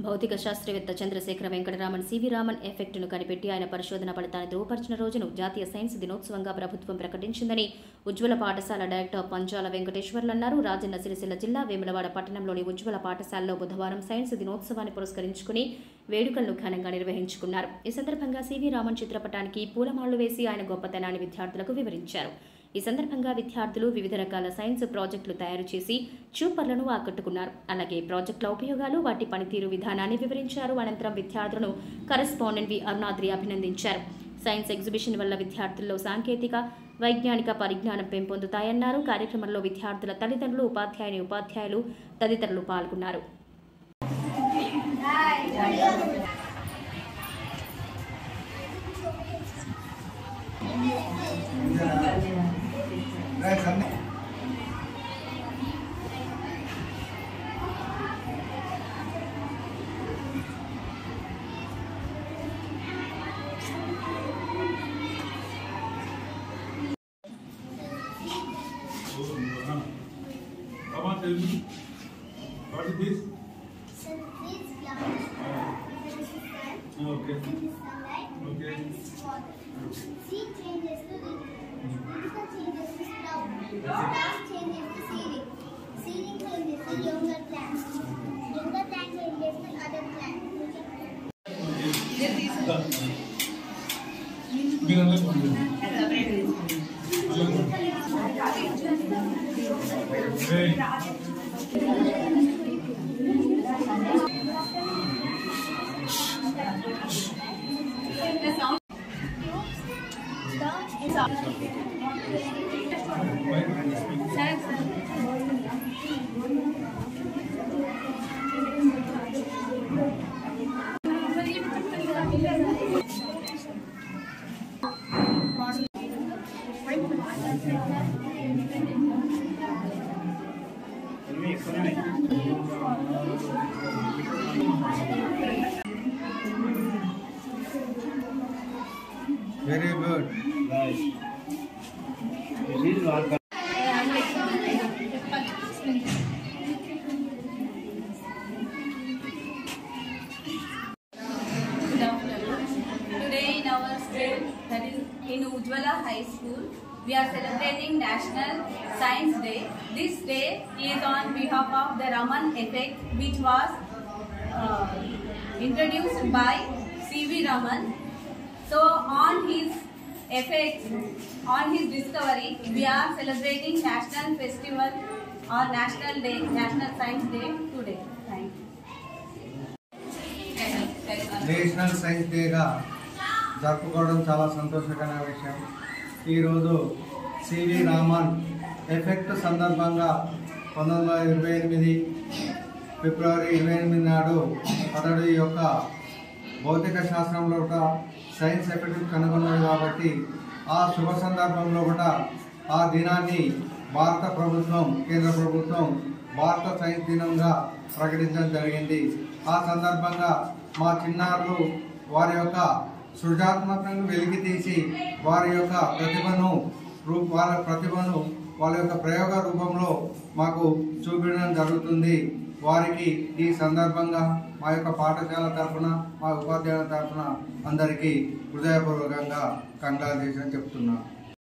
భౌతిక శాస్త్రవేత్త చంద్రశేఖర వెంకటరామన్ సివి రామన్ ఎఫెక్ట్ను కనిపెట్టి ఆయన పరిశోధన ఫలితాన్ని ధృవపరిచిన రోజును జాతీయ సైన్స్ దినోత్సవంగా ప్రభుత్వం ప్రకటించిందని ఉజ్వల పాఠశాల డైరెక్టర్ పంచాల వెంకటేశ్వర్లు అన్నారు. రాజన్న సిరిసిల్ల జిల్లా వేములవాడ పట్టణంలోని ఉజ్వల పాఠశాలలో బుధవారం సైన్స్ దినోత్సవాన్ని పురస్కరించుకుని వేడుకలను ఘనంగా నిర్వహించుకున్నారు. ఈ సందర్భంగా సివి రామన్ చిత్రపటానికి పూలమాలలు వేసి ఆయన గొప్పతనాన్ని విద్యార్థులకు వివరించారు. ఈ సందర్భంగా విద్యార్థులు వివిధ రకాల సైన్స్ ప్రాజెక్టులు తయారు చేసి చూపర్లను ఆకట్టుకున్నారు. అలాగే ప్రాజెక్టుల ఉపయోగాలు, వాటి పనితీరు విధానాన్ని వివరించారు. అనంతరం విద్యార్థులను కరెస్పాండెంట్ వి అరుణాద్రి అభినందించారు. సైన్స్ ఎగ్జిబిషన్ వల్ల విద్యార్థుల్లో సాంకేతిక, వైజ్ఞానిక పరిజ్ఞానం పెంపొందుతాయన్నారు. కార్యక్రమంలో విద్యార్థుల తల్లిదండ్రులు, ఉపాధ్యాయులు తదితరులు పాల్గొన్నారు. Come on, tell me. What is this? Okay. Okay. Seed changes to vertical changes to sprout. Sprout changes to seeding. Seeding changes to younger plants. Younger plant changes to other plants. Very good. Nice. This is all. Today in our school, that is in Ujjwala High School, we are celebrating National Science Day. This day is on behalf of the Raman effect, which was introduced by C.V. Raman. So on his effects, on his discovery, we are celebrating National Festival or National Day, National Science Day today. Thank you. National science డేగా జరుపుకోవడం చాలా సంతోషకరమైన విషయం. ఈరోజు CV Raman effect సందర్భంగా 1928 ఫిబ్రవరి 28 నాడు అతడు ఈ యొక్క భౌతిక శాస్త్రంలో సైన్స్ ఎఫెక్ట్ కనుగొన్నాడు. కాబట్టి ఆ శుభ సందర్భంలో కూడా ఆ దినాన్ని భారత ప్రభుత్వం, కేంద్ర ప్రభుత్వం భారత సైన్స్ దినంగా ప్రకటించడం జరిగింది. ఆ సందర్భంగా మా చిన్నారులు వారి యొక్క సృజనాత్మకతను వెలికి తీసి వారి యొక్క ప్రతిభను వాళ్ళ యొక్క ప్రయోగ రూపంలో మాకు చూపించడం జరుగుతుంది. వారికి ఈ సందర్భంగా మా యొక్క పాఠశాల తరఫున, మా ఉపాధ్యాయుల తరఫున అందరికీ హృదయపూర్వకంగా కంగ్రాచులేషన్ చెప్తున్నాను.